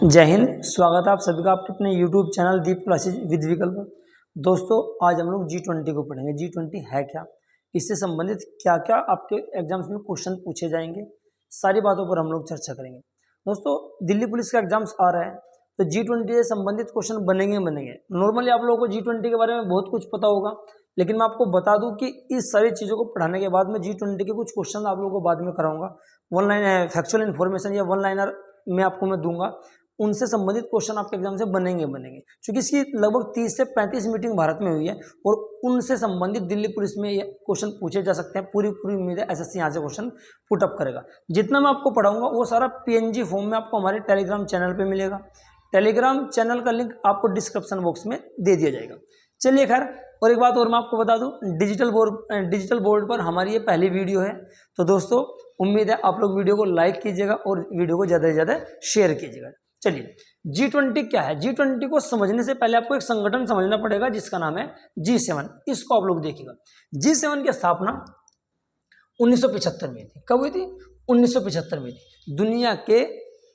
जय हिंद। स्वागत है आप सभी का आपके अपने YouTube channel Deep classes with विकल्प। दोस्तों आज हम लोग G20 को पढ़ेंगे। G20 है क्या, इससे संबंधित क्या क्या आपके एग्जाम्स में क्वेश्चन पूछे जाएंगे, सारी बातों पर हम लोग चर्चा करेंगे। दोस्तों दिल्ली पुलिस का एग्जाम्स आ रहा है तो G20 से संबंधित क्वेश्चन बनेंगे। नॉर्मली आप लोगों को G20 के बारे में बहुत कुछ पता होगा, लेकिन मैं आपको बता दूं कि इस सारी चीज़ों को पढ़ाने के बाद मैं G20 के कुछ क्वेश्चन आप लोगों को बाद में कराऊंगा। वन लाइन फैक्चुअल इन्फॉर्मेशन या वन लाइनर मैं आपको दूंगा, उनसे संबंधित क्वेश्चन आपके एग्जाम से बनेंगे। क्योंकि इसकी लगभग 30 से 35 मीटिंग भारत में हुई है और उनसे संबंधित दिल्ली पुलिस में ये क्वेश्चन पूछे जा सकते हैं। पूरी उम्मीद है एसएससी यहाँ से क्वेश्चन पुटअप करेगा। जितना मैं आपको पढ़ाऊंगा वो सारा पीएनजी फॉर्म में आपको हमारे टेलीग्राम चैनल पे मिलेगा। टेलीग्राम चैनल का लिंक आपको डिस्क्रिप्शन बॉक्स में दे दिया जाएगा। चलिए खैर, और एक बात और मैं आपको बता दूं, डिजिटल बोर्ड पर हमारी ये पहली वीडियो है। तो दोस्तों उम्मीद है आप लोग वीडियो को लाइक कीजिएगा और वीडियो को ज़्यादा से ज़्यादा शेयर कीजिएगा। चलिए G20 क्या है। G20 को समझने से पहले आपको एक संगठन समझना पड़ेगा जिसका नाम है G7। इसको आप लोग देखिएगा। G7 की स्थापना 1975 में थी। कब हुई थी? 1975 में थी। दुनिया के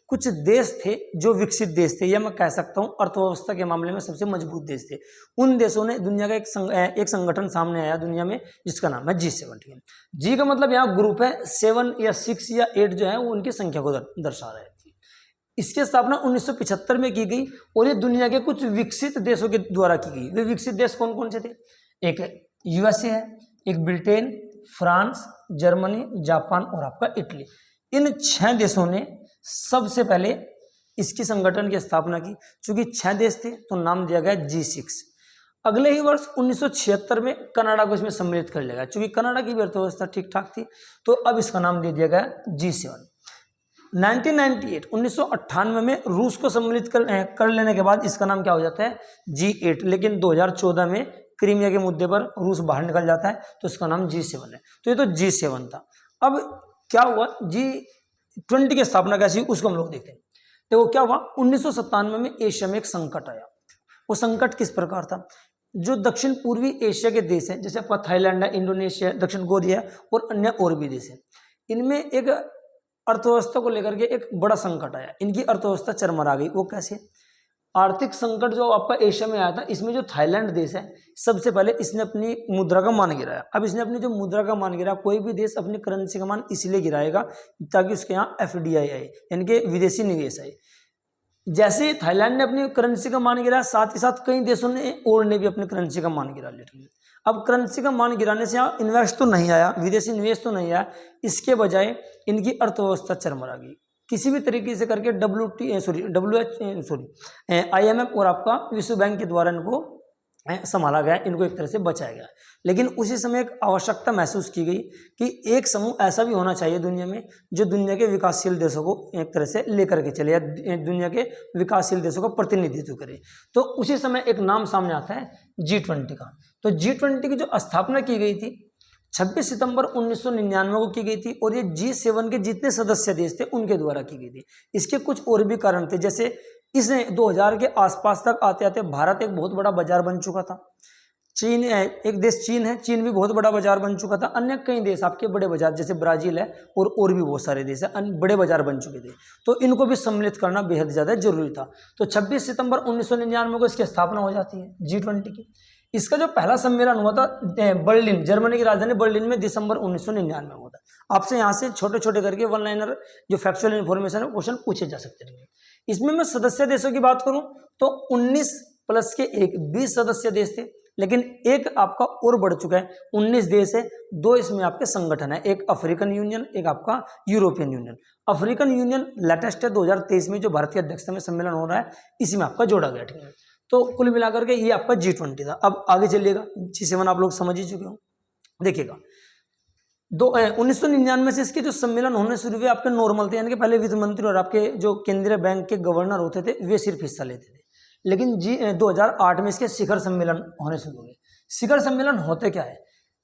कुछ देश थे जो विकसित देश थे, या मैं कह सकता हूं अर्थव्यवस्था के मामले में सबसे मजबूत देश थे। उन देशों ने दुनिया का एक संगठन सामने आया दुनिया में जिसका नाम है G7। जी का मतलब यहाँ ग्रुप है, 7 या 6 या 8 जो है वो उनकी संख्या को दर्शा रहे हैं। इसकी स्थापना 1975 में की गई और ये दुनिया के कुछ विकसित देशों के द्वारा की गई। वे विकसित देश कौन कौन से थे? एक यूएसए है, एक ब्रिटेन, फ्रांस, जर्मनी, जापान और आपका इटली। इन 6 देशों ने सबसे पहले इसकी संगठन की स्थापना की। चूंकि 6 देश थे तो नाम दिया गया G6। अगले ही वर्ष 1976 में कनाडा को इसमें सम्मिलित कर लिया गया। चूंकि कनाडा की भी अर्थव्यवस्था ठीक ठाक थी तो अब इसका नाम दे दिया गया G7। 1998 में रूस को सम्मिलित कर लेने के बाद इसका नाम क्या हो जाता है? G8। लेकिन 2014 में क्रीमिया के मुद्दे पर रूस बाहर निकल जाता है तो इसका नाम G7 है। तो ये तो G7 था। अब क्या हुआ? G20 की स्थापना कैसी, उसको हम लोग देखते हैं। देखो क्या हुआ, 1997 में एशिया में एक संकट आया। वो संकट किस प्रकार था? जो दक्षिण पूर्वी एशिया के देश हैं, जैसे आपका थाईलैंड है, इंडोनेशिया, दक्षिण कोरिया और अन्य और भी देश हैं, इनमें एक अर्थव्यवस्था को लेकर के एक बड़ा संकट आया। इनकी अर्थव्यवस्था चरमरा गई। वो कैसे? आर्थिक संकट जो आपका एशिया में आया था, इसमें जो थाईलैंड देश है सबसे पहले इसने अपनी मुद्रा का मान गिराया। अब इसने अपनी जो मुद्रा का मान गिराया, कोई भी देश अपनी करेंसी का मान इसलिए गिराएगा ताकि उसके यहाँ FDI आए, यानी कि विदेशी निवेश आए। जैसे थाईलैंड ने अपनी करेंसी का मान गिराया, साथ ही साथ कई देशों ने और ने भी अपनी करेंसी का मान गिरा लिया। अब करेंसी का मान गिराने से यहाँ इन्वेस्ट तो नहीं आया, विदेशी निवेश तो नहीं आया, इसके बजाय इनकी अर्थव्यवस्था चरमरा गई। किसी भी तरीके से करके IMF और आपका विश्व बैंक के द्वारा इनको संभाला गया, इनको एक तरह से बचाया गया। लेकिन उसी समय एक आवश्यकता महसूस की गई कि एक समूह ऐसा भी होना चाहिए दुनिया में जो दुनिया के विकासशील देशों को एक तरह से लेकर के चले या दुनिया के विकासशील देशों का प्रतिनिधित्व करे। तो उसी समय एक नाम सामने आता है G20 का। तो G20 की जो स्थापना की गई थी 26 सितंबर 1999 को की गई थी और ये G7 के जितने सदस्य देश थे उनके द्वारा की गई थी। इसके कुछ और भी कारण थे, जैसे इस 2000 के आसपास तक आते आते भारत एक बहुत बड़ा बाजार बन चुका था। चीन, एक देश चीन है, चीन भी बहुत बड़ा बाजार बन चुका था। अन्य कई देश आपके बड़े बाजार जैसे ब्राजील है और भी बहुत सारे देश है, बड़े बाजार बन चुके थे। तो इनको भी सम्मिलित करना बेहद ज़्यादा जरूरी था। तो 26 सितंबर 1999 को इसकी स्थापना हो जाती है G20 की। इसका जो पहला सम्मेलन हुआ था बर्लिन, जर्मनी की राजधानी बर्लिन में, दिसंबर 1999 में हुआ था। आपसे यहाँ से छोटे छोटे करके वन लाइनर जो फैक्चुअल इन्फॉर्मेशन है क्वेश्चन पूछे जा सकते हैं। इसमें मैं सदस्य देशों की बात करूं तो 19 प्लस के 20 सदस्य देश थे, लेकिन एक आपका और बढ़ चुका है, 19 देश है। 2 इसमें आपके संगठन है, एक अफ्रीकन यूनियन, एक आपका European union. African union latest है 2023 में जो भारत की अध्यक्षता में सम्मेलन हो रहा है, इसी में आपका जोड़ा गया। ठीक है, तो कुल मिलाकर के ये आपका G20 था। अब आगे चलिएगा, G7 आप लोग समझ ही चुके हो। देखिएगा 1999 से इसके जो सम्मेलन होने शुरू हुए आपके नॉर्मल थे, यानी कि पहले वित्त मंत्री और आपके जो केंद्रीय बैंक के गवर्नर होते थे वे सिर्फ हिस्सा लेते थे। लेकिन 2008 में इसके शिखर सम्मेलन होने शुरू हुए। शिखर सम्मेलन होते क्या है?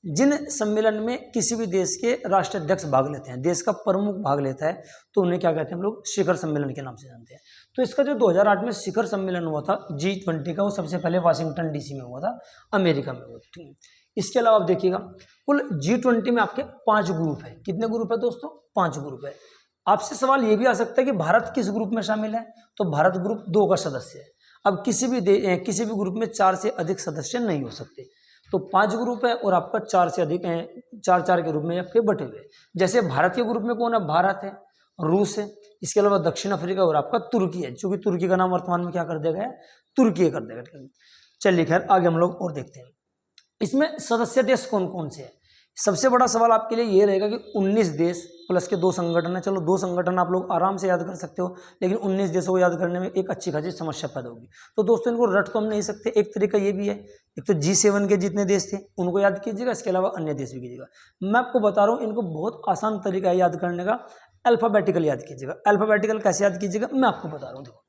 जिन सम्मेलन में किसी भी देश के राष्ट्राध्यक्ष भाग लेते हैं, देश का प्रमुख भाग लेता है, तो उन्हें क्या कहते हैं हम लोग? शिखर सम्मेलन के नाम से जानते हैं। तो इसका जो 2008 में शिखर सम्मेलन हुआ था G20 का, वो सबसे पहले वाशिंगटन DC में हुआ था, अमेरिका में हुआ था। इसके अलावा आप देखिएगा कुल G20 में आपके 5 ग्रुप है। कितने ग्रुप है दोस्तों? 5 ग्रुप है। आपसे सवाल ये भी आ सकता है कि भारत किस ग्रुप में शामिल है, तो भारत ग्रुप 2 का सदस्य है। अब किसी भी ग्रुप में 4 से अधिक सदस्य नहीं हो सकते, तो 5 ग्रुप है और आपका 4 से अधिक है, 4 के रूप में आपके बटे हुए। जैसे भारत के ग्रुप में कौन है, भारत है, रूस है, इसके अलावा दक्षिण अफ्रीका और आपका तुर्की है, क्योंकि तुर्की का नाम वर्तमान में क्या कर दिया गया है, तुर्की कर दिया गया। चलिए खैर आगे हम लोग और देखते हैं इसमें सदस्य देश कौन कौन से हैं। सबसे बड़ा सवाल आपके लिए ये रहेगा कि 19 देश प्लस के 2 संगठन है। चलो 2 संगठन आप लोग आराम से याद कर सकते हो, लेकिन 19 देशों को याद करने में एक अच्छी खासी समस्या पैदा होगी। तो दोस्तों इनको रट तो हम नहीं सकते, एक तरीका ये भी है, एक तो G7 के जितने देश थे उनको याद कीजिएगा, इसके अलावा अन्य देश भी कीजिएगा। मैं आपको बता रहा हूँ, इनको बहुत आसान तरीका है याद करने का, अल्फ़ाबेटिकल याद कीजिएगा। अल्फ़ाबेटिकल कैसे याद कीजिएगा मैं आपको बता रहा हूँ। देखो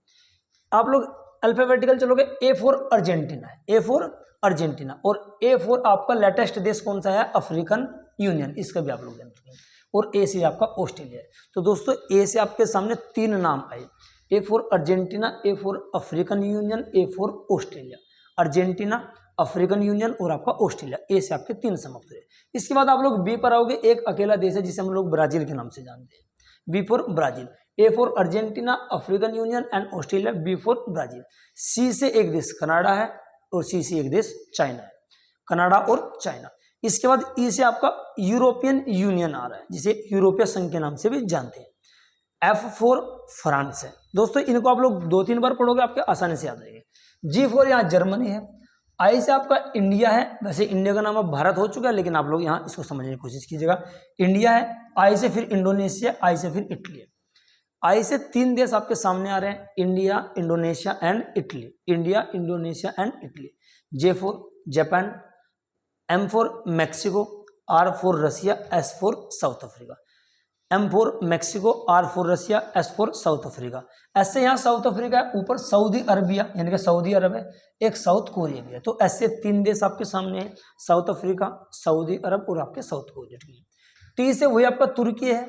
आप लोग अल्फ़ाबेटिकल चलोगे, A फॉर अर्जेंटीना है, A फॉर अर्जेंटीना, और A फॉर आपका लेटेस्ट देश कौन सा है, अफ्रीकन यूनियन, इसका भी आप लोग जानते हैं, और A से आपका ऑस्ट्रेलिया है। तो दोस्तों A से आपके सामने 3 नाम आए, A for Argentina, A for African union, A for Australia. Argentina, African union और आपका ऑस्ट्रेलिया, A से आपके 3 समाप्त हुए। इसके बाद आप लोग B पर आओगे, एक अकेला देश है जिसे हम लोग ब्राजील के नाम से जानते हैं, B for Brazil. A for Argentina, African Union and Australia, B for Brazil. C से एक देश कनाडा है और C से एक देश चाइना है, कनाडा और चाइना। इसके बाद E से आपका यूरोपियन यूनियन आ रहा है, जिसे यूरोपीय संघ के नाम से भी जानते हैं। F फॉर फ्रांस है। दोस्तों इनको आप लोग 2-3 बार पढ़ोगे, आपके आसानी से याद रहेगा। G फॉर यहाँ जर्मनी है। I से आपका इंडिया है, वैसे इंडिया का नाम अब भारत हो चुका है, लेकिन आप लोग यहाँ इसको समझने की कोशिश कीजिएगा। इंडिया है, I से फिर इंडोनेशिया, I से फिर इटली है। I से 3 देश आपके सामने आ रहे हैं, India, Indonesia and Italy, India, Indonesia and Italy. J for Japan, M for Mexico, R for Russia, S for South Africa. M for Mexico, R for Russia, S for South Africa. ऐसे यहाँ south Africa है, ऊपर Saudi Arabia यानी कि Saudi अरब है, एक south Korea भी है। तो ऐसे 3 देश आपके सामने हैं, साउथ अफ्रीका, सऊदी अरब और आपके साउथ कोरिया। T से वही आपका तुर्की है,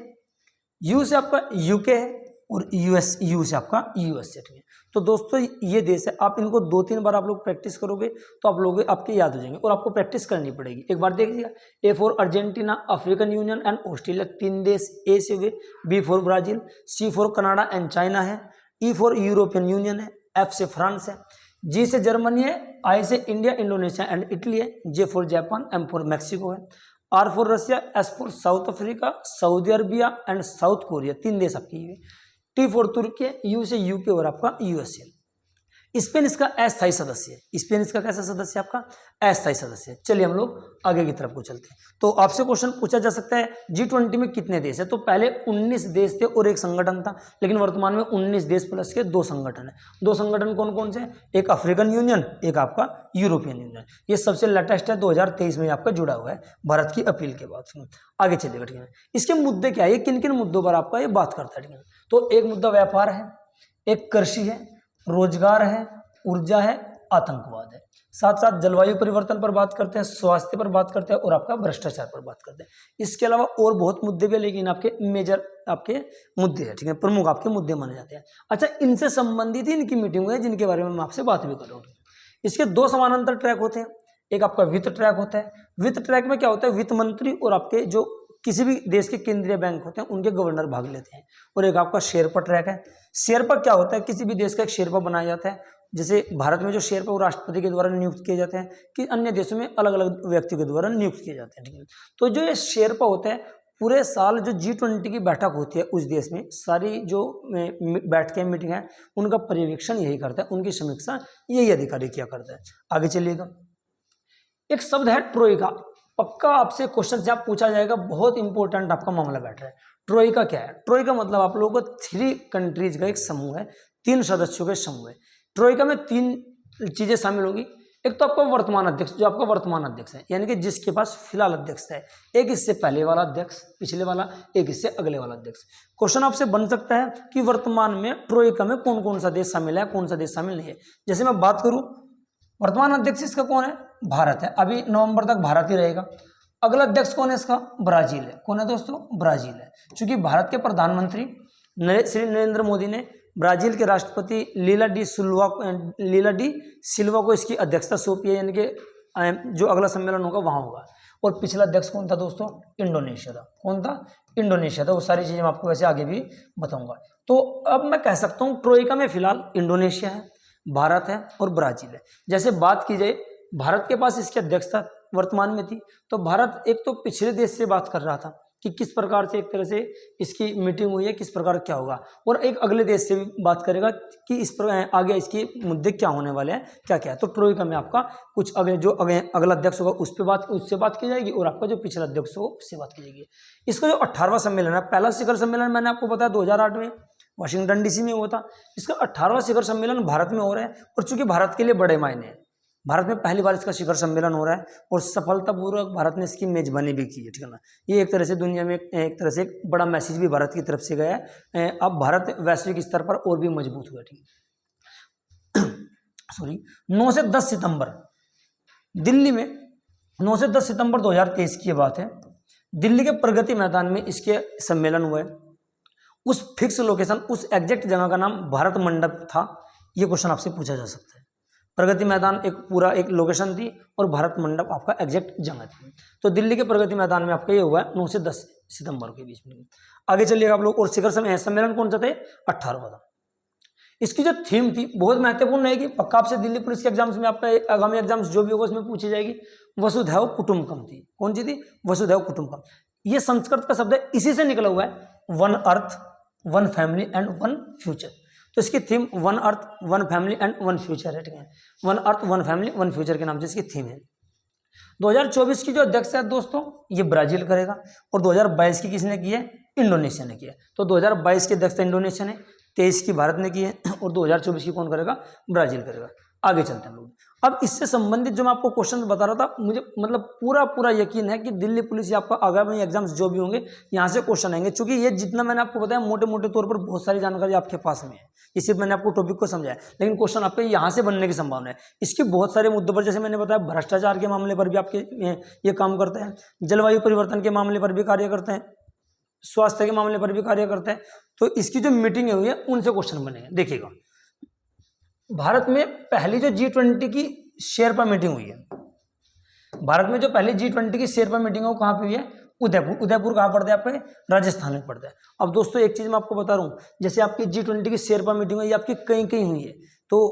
U से आपका यूके है और यू से आपका यूएसए। ठीक है, तो दोस्तों ये देश है, आप इनको 2-3 बार आप लोग प्रैक्टिस करोगे तो आप लोग आपके याद हो जाएंगे, और आपको प्रैक्टिस करनी पड़ेगी। एक बार देखिएगा, A for Argentina, African Union and Australia, 3 देश A से हुए। B for Brazil, C for Canada and China है, E फॉर यूरोपियन यूनियन है, F से फ्रांस है, G से जर्मनी है, I से इंडिया, इंडोनेशिया एंड इटली है, J for Japan, M for Mexico है, R for Russia, S for South Africa, Saudi Arabia and South Korea, 3 देश आपके हुए। T फॉर तुर्की है, U से यूके और आपका यूएसए। स्पेन इसका अस्थायी सदस्य है। स्पेन इसका कैसा सदस्य है, आपका अस्थायी सदस्य है। चलिए हम लोग आगे की तरफ को चलते हैं। तो आपसे क्वेश्चन पूछा जा सकता है G20 में कितने देश है, तो पहले 19 देश थे और एक संगठन था, लेकिन वर्तमान में 19 देश प्लस के 2 संगठन है। 2 संगठन कौन कौन से, एक अफ्रीकन यूनियन, एक आपका यूरोपियन यूनियन। ये सबसे लेटेस्ट है, 2023 में आपका जुड़ा हुआ है भारत की अपील के बाद। आगे चलिएगा, ठीक है। इसके मुद्दे क्या है, किन किन मुद्दों पर आपका ये बात करता है, ठीक है। तो एक मुद्दा व्यापार है, एक कृषि है, रोजगार है, ऊर्जा है, आतंकवाद है, साथ साथ जलवायु परिवर्तन पर बात करते हैं, स्वास्थ्य पर बात करते हैं और आपका भ्रष्टाचार पर बात करते हैं। इसके अलावा और बहुत मुद्दे भी है, लेकिन आपके मेजर आपके मुद्दे हैं, ठीक है, प्रमुख आपके मुद्दे माने जाते हैं। अच्छा, इनसे संबंधित ही इनकी मीटिंग है जिनके बारे में मैं आपसे बात भी कर रहा हूँ। इसके 2 समानांतर ट्रैक होते हैं, एक आपका वित्त ट्रैक होता है। वित्त ट्रैक में क्या होता है, वित्त मंत्री और आपके जो किसी भी देश के केंद्रीय बैंक होते हैं उनके गवर्नर भाग लेते हैं। और एक आपका शेरपा ट्रैक है। शेरपा क्या होता है, किसी भी देश का एक शेरपा बनाया जाता है। जैसे भारत में जो शेरपा वो राष्ट्रपति के द्वारा नियुक्त किए जाते हैं, कि अन्य देशों में अलग अलग व्यक्तियों के द्वारा नियुक्त किए जाते हैं, ठीक है। तो जो ये शेरपा होता है, पूरे साल जो G20 की बैठक होती है उस देश में, सारी जो बैठकें मीटिंग है उनका पर्यवेक्षण यही करता है, उनकी समीक्षा यही अधिकारी किया करता है। आगे चलिएगा, एक शब्द है ट्रोइका। पक्का आपसे क्वेश्चन से आप पूछा जाएगा, बहुत इंपॉर्टेंट आपका मामला बैठ रहा है। ट्रोइका क्या है, ट्रोइका मतलब आप लोगों को 3 कंट्रीज का एक समूह है, 3 सदस्यों का समूह है। ट्रोइका में 3 चीजें शामिल होगी। एक तो आपका वर्तमान अध्यक्ष, जो आपका वर्तमान अध्यक्ष है, यानी कि जिसके पास फिलहाल अध्यक्ष है। एक इससे पहले वाला अध्यक्ष, पिछले वाला, एक इससे अगले वाला अध्यक्ष। क्वेश्चन आपसे बन सकता है कि वर्तमान में ट्रोइका में कौन कौन सा देश शामिल है, कौन सा देश शामिल नहीं है। जैसे मैं बात करूं, वर्तमान अध्यक्ष इसका कौन है, भारत है, अभी नवंबर तक भारत ही रहेगा। अगला अध्यक्ष कौन है इसका, ब्राजील है। कौन है दोस्तों, ब्राजील है। क्योंकि भारत के प्रधानमंत्री श्री नरेंद्र मोदी ने ब्राजील के राष्ट्रपति लीला डी सिल्वा को इसकी अध्यक्षता सौंपी है, यानी कि जो अगला सम्मेलन होगा वहां होगा। और पिछला अध्यक्ष कौन था दोस्तों? इंडोनेशिया था। कौन था? इंडोनेशिया था। वो सारी चीजें मैं आपको वैसे आगे भी बताऊंगा। तो अब मैं कह सकता हूँ ट्रोइका में फिलहाल इंडोनेशिया है, भारत है और ब्राजील है। जैसे बात की जाए, भारत के पास इसकी अध्यक्षता वर्तमान में थी, तो भारत एक तो पिछले देश से बात कर रहा था कि किस प्रकार से एक तरह से इसकी मीटिंग हुई है, किस प्रकार क्या होगा, और एक अगले देश से भी बात करेगा कि इस पर आगे इसके मुद्दे क्या होने वाले हैं, क्या क्या है। तो ट्रोइका में आपका कुछ अगला अध्यक्ष होगा उससे बात की जाएगी, और आपका जो पिछला अध्यक्ष होगा उससे बात की जाएगी। इसका जो 18वां सम्मेलन है, पहला शिखर सम्मेलन मैंने आपको बताया 2008 में वाशिंगटन डीसी में हुआ था। इसका 18वां शिखर सम्मेलन भारत में हो रहा है, और चूंकि भारत के लिए बड़े मायने हैं, भारत में पहली बार इसका शिखर सम्मेलन हो रहा है और सफलतापूर्वक भारत ने इसकी मेजबानी भी की है, ठीक है ना। ये एक तरह से दुनिया में एक तरह से एक बड़ा मैसेज भी भारत की तरफ से गया है। अब भारत वैश्विक स्तर पर और भी मजबूत हुआ, ठीक है। सॉरी, 9 से 10 सितंबर दिल्ली में, 9 से 10 सितंबर 2023 की बात है, दिल्ली के प्रगति मैदान में इसके सम्मेलन हुआ है। उस फिक्स लोकेशन, उस एग्जैक्ट जगह का नाम भारत मंडप था। ये क्वेश्चन आपसे पूछा जा सकता है। प्रगति मैदान एक पूरा एक लोकेशन थी और भारत मंडप आपका एग्जैक्ट जगह थी। तो दिल्ली के प्रगति मैदान में आपका ये हुआ है 9 से 10 सितंबर के बीच में। आगे चलिएगा आप लोग। और शिखर सम्मेलन कौन सा था? 18वां था। इसकी जो थीम थी बहुत महत्वपूर्ण है कि पक्का आपसे दिल्ली पुलिस के एग्जाम्स में आपका आगामी एग्जाम्स जो भी होगा उसमें पूछी जाएगी। वसुधैव कुटुंबकम थी। कौन सी थी? वसुधैव कुटुंबकम। ये संस्कृत का शब्द है, इसी से निकला हुआ है, one earth one family and one future. तो इसकी theme one earth one family and one future है, ठीक है। One earth one family one future के नाम से इसकी थीम है। 2024 की जो अध्यक्ष है दोस्तों, ये ब्राजील करेगा, और 2022 की किसने की है? इंडोनेशिया ने किया। तो 2022 की अध्यक्षता इंडोनेशिया ने, 23 की भारत ने की है, और 2024 की कौन करेगा? ब्राजील करेगा। आगे चलते हैं लोग। अब इससे संबंधित जो मैं आपको क्वेश्चन बता रहा था, मुझे मतलब पूरा यकीन है कि दिल्ली पुलिस या आपका आगामी एग्जाम्स जो भी होंगे यहाँ से क्वेश्चन आएंगे, क्योंकि ये जितना मैंने आपको बताया मोटे मोटे तौर पर बहुत सारी जानकारी आपके पास में है। ये सिर्फ मैंने आपको टॉपिक को समझाया, लेकिन क्वेश्चन आपके यहाँ से बनने की संभावना है। इसके बहुत सारे मुद्दों पर, जैसे मैंने बताया, भ्रष्टाचार के मामले पर भी आपके ये काम करते हैं, जलवायु परिवर्तन के मामले पर भी कार्य करते हैं, स्वास्थ्य के मामले पर भी कार्य करते हैं। तो इसकी जो मीटिंग हुई है उनसे क्वेश्चन बनेंगे। देखिएगा, भारत में पहली जो G20 की शेरपा मीटिंग हुई है, भारत में जो पहली G20 की शेरपा मीटिंग है वो कहाँ पे हुई है? उदयपुर। उदयपुर कहाँ पड़ता है? आपके राजस्थान में पड़ता है। अब दोस्तों एक चीज मैं आपको बता रहा हूँ, जैसे आपकी G20 की शेरपा मीटिंग हुई, आपकी कहीं हुई है, तो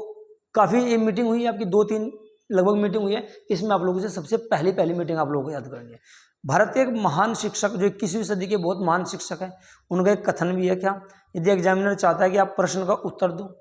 काफी ये मीटिंग हुई है आपकी, 2-3 लगभग मीटिंग हुई है। इसमें आप लोगों से सबसे पहली मीटिंग आप लोगों को याद करनी है। भारत के एक महान शिक्षक, जो 21वीं सदी के बहुत महान शिक्षक है, उनका एक कथन भी है, क्या? यदि एग्जामिनर चाहता है कि आप प्रश्न का उत्तर दो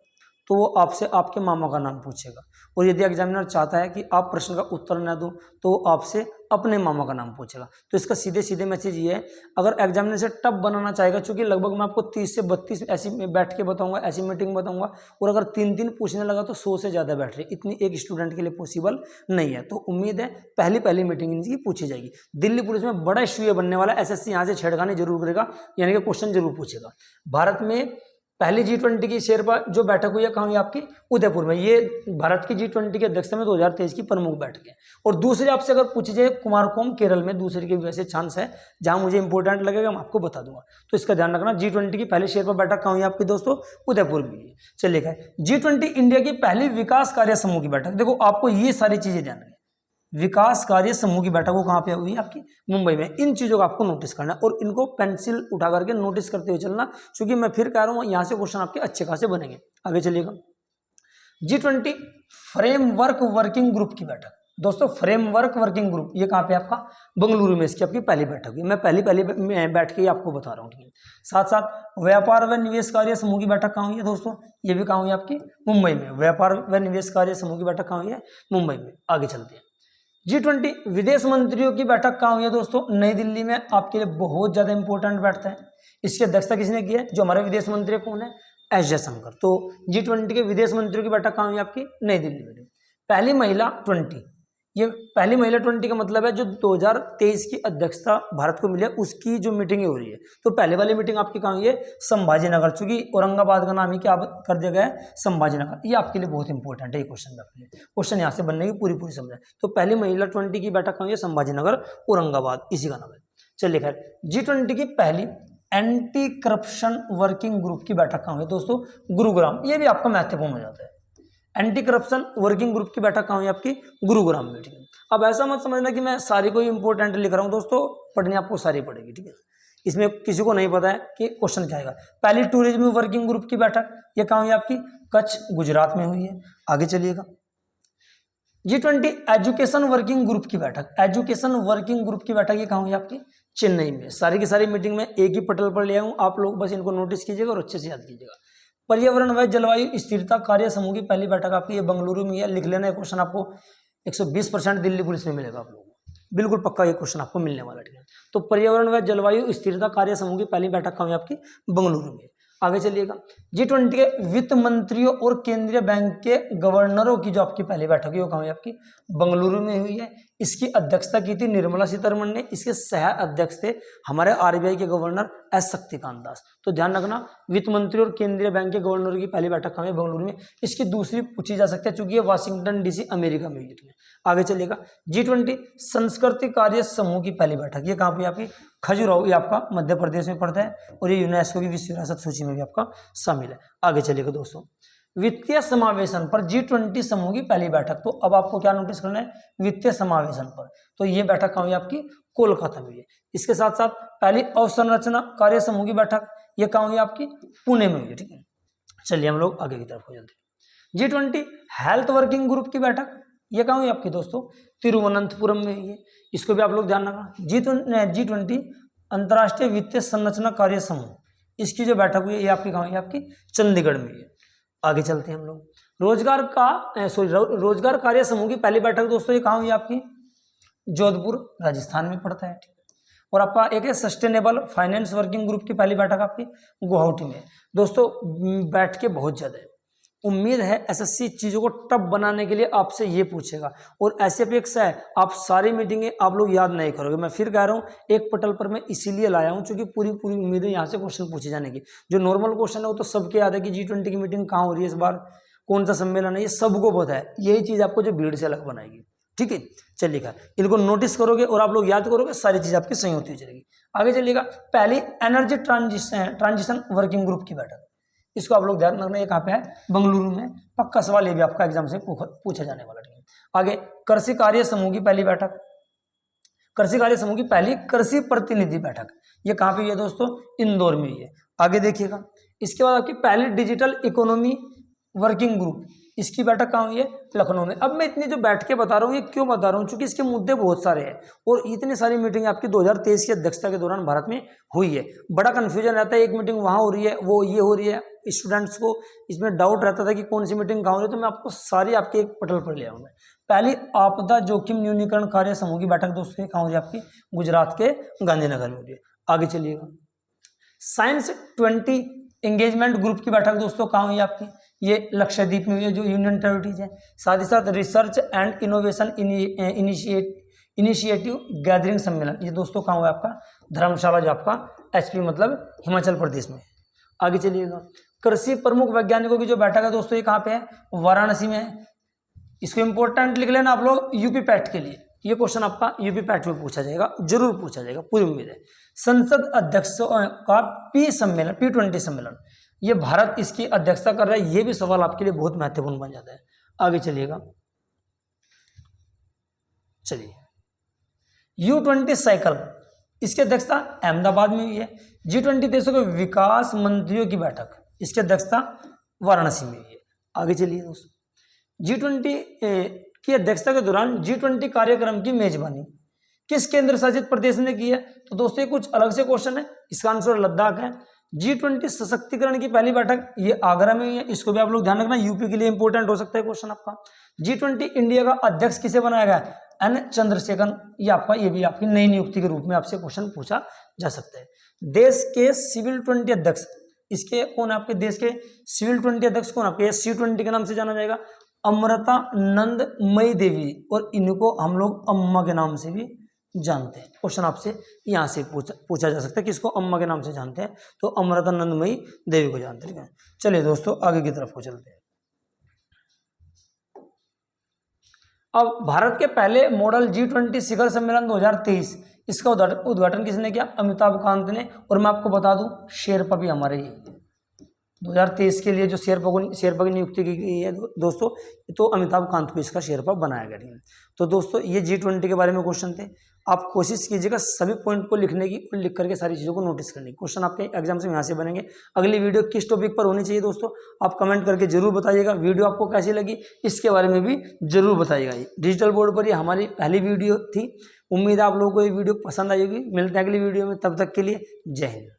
तो वो आपसे आपके मामा का नाम पूछेगा, और यदि एग्जामिनर चाहता है कि आप प्रश्न का उत्तर न दो तो वो आपसे अपने मामा का नाम पूछेगा। तो इसका सीधे मैसेज ये है, अगर एग्जामिनर से टफ बनाना चाहेगा, चूंकि लगभग मैं आपको 30 से 32 ऐसी बैठ के बताऊंगा, ऐसी मीटिंग बताऊंगा, और अगर 3 पूछने लगा तो 100 से ज़्यादा बैठ रही, इतनी एक स्टूडेंट के लिए पॉसिबल नहीं है। तो उम्मीद है पहली मीटिंग इनकी पूछी जाएगी। दिल्ली पुलिस में बड़ा इश्यू बनने वाला, SSC यहाँ से छेड़खानी जरूर करेगा, यानी कि क्वेश्चन जरूर पूछेगा। भारत में पहली G20 की शेरपा जो बैठक हुई है कहाँ हुई? आपकी उदयपुर में। ये भारत की G20 की अध्यक्षता में 2023 की प्रमुख बैठक है। और दूसरी आपसे अगर पूछी जाए, कुमारकोम केरल में दूसरी के वैसे चांस है, जहां मुझे इंपॉर्टेंट लगेगा मैं आपको बता दूंगा। तो इसका ध्यान रखना, G20 की पहली शेरपा बैठक कहाँ हुई आपकी दोस्तों? उदयपुर में। चलिए, G20 इंडिया की पहली विकास कार्य समूह की बैठक। देखो आपको ये सारी चीजें ध्यान रखनी, विकास कार्य समूह की बैठक वो कहाँ पे हुई? आपकी मुंबई में। इन चीजों को आपको नोटिस करना और इनको पेंसिल उठा करके नोटिस करते हुए चलना, क्योंकि मैं फिर कह रहा हूँ यहाँ से क्वेश्चन आपके अच्छे खासे बनेंगे। आगे चलिएगा, G20 फ्रेमवर्क वर्किंग ग्रुप की बैठक। दोस्तों फ्रेमवर्क वर्किंग ग्रुप ये कहाँ पे? आपका बंगलुरु में इसकी आपकी पहली बैठक हुई। मैं पहली बैठ के आपको बता रहा हूँ, ठीक है। साथ साथ व्यापार व निवेश कार्य समूह की बैठक कहाँ हुई है दोस्तों? ये भी कहाँ हुई आपकी? मुंबई में। व्यापार व निवेश कार्य समूह की बैठक कहाँ हुई है? मुंबई में। आगे चलते हैं, G20 विदेश मंत्रियों की बैठक कहाँ हुई है दोस्तों? नई दिल्ली में। आपके लिए बहुत ज्यादा इंपॉर्टेंट बैठता है। इसकी अध्यक्षता किसने की है? जो हमारे विदेश मंत्री कौन है? एस जयशंकर। तो G20 के विदेश मंत्रियों की बैठक कहाँ हुई आपकी? नई दिल्ली में। पहली महिला 20, ये पहली महिला 20 का मतलब है जो 2023 की अध्यक्षता भारत को मिली है उसकी जो मीटिंग हो रही है। तो पहले वाली मीटिंग आपकी कहाँ हुई है? संभाजी नगर, चूंकि औरंगाबाद का नाम ही क्या कर दिया गया है? संभाजी नगर। ये आपके लिए बहुत इंपॉर्टेंट है, ये क्वेश्चन आपके लिए, क्वेश्चन यहाँ से बनने की पूरी समझ। तो पहली महिला 20 की बैठक कहाँ हुई है? संभाजी नगर, औरंगाबाद, इसी का नाम है। चलिए खैर, G20 की पहली एंटी करप्शन वर्किंग ग्रुप की बैठक कहाँ हुई है दोस्तों? गुरुग्राम। ये भी आपका महत्वपूर्ण हो जाता है। एंटी करप्शन वर्किंग ग्रुप की बैठक कहाँ हुई आपकी? गुरुग्राम में। ठीक है, अब ऐसा मत समझना कि मैं सारी कोई इंपॉर्टेंट लिख रहा हूँ दोस्तों, पढ़नी आपको सारी पड़ेगी, ठीक है। इसमें किसी को नहीं पता है कि क्वेश्चन क्या आएगा। पहली टूरिज्म वर्किंग ग्रुप की बैठक ये कहाँ हुई आपकी, कच्छ गुजरात में हुई है। आगे चलिएगा, G20 एजुकेशन वर्किंग ग्रुप की बैठक, एजुकेशन वर्किंग ग्रुप की बैठक ये कहाँ हुई आपकी, चेन्नई में। सारी की सारी मीटिंग में एक ही पटल पर ले आऊँ, आप लोग बस इनको नोटिस कीजिएगा और अच्छे से याद कीजिएगा। पर्यावरण व जलवायु स्थिरता कार्य समूह की पहली बैठक आपकी ये बेंगलुरु में है। लिख लेना, क्वेश्चन आपको 120% दिल्ली पुलिस में मिलेगा आप लोगों को, बिल्कुल पक्का ये क्वेश्चन आपको मिलने वाला, ठीक है। तो पर्यावरण व जलवायु स्थिरता कार्य समूह की पहली बैठक कहाँ हुई आपकी, बेंगलुरु में। आगे चलिएगा, G20 के वित्त मंत्रियों और केंद्रीय बैंक के गवर्नरों की जो आपकी पहली बैठक है वो कहाँ हुई आपकी, बेंगलुरु में हुई है। इसकी अध्यक्षता की थी निर्मला सीतारमण ने। इसके सह अध्यक्ष थे हमारे RBI के गवर्नर एस शक्तिकांत दास। तो ध्यान रखना, वित्त मंत्री और केंद्रीय बैंक के गवर्नरों की पहली बैठक कहाँ हुई, बेंगलुरु में। इसकी दूसरी पूछी जा सकती है चूंकि ये वाशिंगटन DC अमेरिका में हुई है। आगे चलिएगा, G20 संस्कृति कार्य समूह की पहली बैठक ये कहाँ हुई आपकी, खजुराहो, ये आपका मध्य प्रदेश में पड़ता है और ये यूनेस्को की विश्व विरासत सूची में भी आपका शामिल है। आगे चलिएगा दोस्तों, वित्तीय समावेशन पर G20 समूह की पहली बैठक। तो अब आपको क्या नोटिस करना है, वित्तीय समावेशन पर, तो ये बैठक कहाँ हुई आपकी, कोलकाता में हुई है। इसके साथ साथ पहली अवसंरचना कार्य समूह की बैठक ये कहाँ हुई आपकी, पुणे में हुई है, ठीक है। चलिए हम लोग आगे की तरफ हो जाते हैं। G20 हेल्थ वर्किंग ग्रुप की बैठक ये कहाँ हुई आपकी दोस्तों, तिरुवनंतपुरम में हुई है। इसको भी आप लोग ध्यान रखना। G20 अंतर्राष्ट्रीय वित्तीय संरचना कार्य समूह, इसकी जो बैठक हुई है ये आपकी कहाँ हुई है, आपकी चंडीगढ़ में हुई है। आगे चलते हैं हम लोग, रोजगार कार्य समूह की पहली बैठक दोस्तों ये कहाँ हुई आपकी, जोधपुर राजस्थान में पड़ता है, ठीक है। और आपका एक है सस्टेनेबल फाइनेंस वर्किंग ग्रुप की पहली बैठक आपकी गुवाहाटी में। दोस्तों बैठ के बहुत ज्यादा है, उम्मीद है SSC चीज़ों को टफ बनाने के लिए आपसे ये पूछेगा और ऐसी अपेक्षा है आप सारी मीटिंगें आप लोग याद नहीं करोगे। मैं फिर कह रहा हूँ, एक पटल पर मैं इसीलिए लाया हूँ क्योंकि पूरी उम्मीद है यहाँ से क्वेश्चन पूछे जाने की। जो नॉर्मल क्वेश्चन है वो तो सबके याद है कि G20 की मीटिंग कहाँ हो रही है, इस बार कौन सा सम्मेलन है, ये सबको पता है। यही चीज़ आपको जो भीड़ से अलग बनाएगी, ठीक है। चलिएगा, इनको नोटिस करोगे और आप लोग याद करोगे, सारी चीज़ आपकी सही होती चलेगी। आगे चलिएगा, पहली एनर्जी ट्रांजिशन वर्किंग ग्रुप की बैठक, इसको आप लोग ध्यान रखना, ये कहाँ पे है, बेंगलुरु में। पक्का सवाल ये भी आपका एग्जाम से पूछा जाने वाला है। आगे कृषि कार्य समूह की पहली बैठक, कृषि कार्य समूह की पहली कृषि प्रतिनिधि बैठक ये कहाँ पे हुई है दोस्तों, इंदौर में हुई है। आगे देखिएगा, इसके बाद आपकी पहली डिजिटल इकोनॉमी वर्किंग ग्रुप, इसकी बैठक कहाँ हुई है, लखनऊ में। अब मैं इतनी जो बैठ के बता रहा हूँ ये क्यों बता रहा हूँ, क्योंकि इसके मुद्दे बहुत सारे हैं और इतनी सारी मीटिंग आपकी 2023 की अध्यक्षता के दौरान भारत में हुई है। बड़ा कंफ्यूजन रहता है, एक मीटिंग वहाँ हो रही है, वो ये हो रही है, स्टूडेंट्स को इसमें डाउट रहता था कि कौन सी मीटिंग कहाँ हो रही है। तो मैं आपको सारी आपके एक पटल पर ले आऊँगा। पहली आपदा जोखिम न्यूनीकरण कार्य समूह की बैठक दोस्तों कहाँ हो रही है आपकी, गुजरात के गांधीनगर में हो रही है। आगे चलिएगा, साइंस 20 एंगेजमेंट ग्रुप की बैठक दोस्तों कहाँ हुई आपकी, ये लक्षद्वीप में हुई है, जो यूनियन टेरिटरीज है। साथ ही साथ research and innovation initiative gathering सम्मेलन, ये दोस्तों कहाँ हुआ आपका, धर्मशाला, जो आपका HP मतलब हिमाचल प्रदेश में। आगे चलिएगा, कृषि प्रमुख वैज्ञानिकों की जो बैठक है दोस्तों ये कहाँ पे है, वाराणसी में है। इसको इंपॉर्टेंट लिख लेना आप लोग यूपी पैट के लिए, ये क्वेश्चन आपका यूपी पैट में पूछा जाएगा, जरूर पूछा जाएगा, पूरी उम्मीद है। संसद अध्यक्षों का P20 सम्मेलन, ये भारत इसकी अध्यक्षता कर रहा है, ये भी सवाल आपके लिए बहुत महत्वपूर्ण बन जाता है। आगे चलिएगा, चलिए U20 साइकिल, इसकी अध्यक्षता अहमदाबाद में हुई है। G20 देशों के विकास मंत्रियों की बैठक, इसकी अध्यक्षता वाराणसी में हुई है। आगे चलिए दोस्तों, G20 की अध्यक्षता के दौरान G20 कार्यक्रम की मेजबानी किस केंद्र शासित प्रदेश ने की है, तो दोस्तों ये कुछ अलग से क्वेश्चन है, इसका आंसर लद्दाख है। G20 सशक्तिकरण की पहली बैठक ये आगरा में हुई है, इसको भी आप लोग ध्यान रखना, यूपी के लिए इंपॉर्टेंट हो सकता है क्वेश्चन आपका। G20 इंडिया का अध्यक्ष किसे बनाया गया, N चंद्रशेखरन, ये आपका, ये भी आपकी नई नियुक्ति के रूप में आपसे क्वेश्चन पूछा जा सकता है। देश के सिविल 20 अध्यक्ष, इसके कौन है आपके देश के सिविल 20 अध्यक्ष कौन आपके, C20 के नाम से जाना जाएगा, अमृता नंदमयी देवी, और इनको हम लोग अम्मा के नाम से भी जानते हैं। क्वेश्चन आपसे यहाँ से पूछा जा सकता है, किसको अम्मा के नाम से जानते हैं, तो अमृतानंदमयी देवी को जानते हैं। चलिए दोस्तों आगे की तरफ को चलते हैं। अब भारत के पहले मॉडल G20 शिखर सम्मेलन 2023, इसका उद्घाटन किसने किया, अमिताभ कांत ने। और मैं आपको बता दूं शेरपा भी हमारे ही 2023 के लिए जो शेरपा की नियुक्ति की गई है दोस्तों, तो अमिताभ कांत को इसका शेरपा बनाया गया है। तो दोस्तों ये G20 के बारे में क्वेश्चन थे। आप कोशिश कीजिएगा सभी पॉइंट को लिखने की और लिख करके सारी चीज़ों को नोटिस करने की। क्वेश्चन आपके एग्जाम से यहाँ से बनेंगे। अगली वीडियो किस टॉपिक पर होनी चाहिए दोस्तों, आप कमेंट करके जरूर बताइएगा। वीडियो आपको कैसी लगी इसके बारे में भी जरूर बताइएगा। डिजिटल बोर्ड पर ये हमारी पहली वीडियो थी। उम्मीद है आप लोगों को ये वीडियो पसंद आई होगी। मिलते हैं अगली वीडियो में, तब तक के लिए जय हिंद।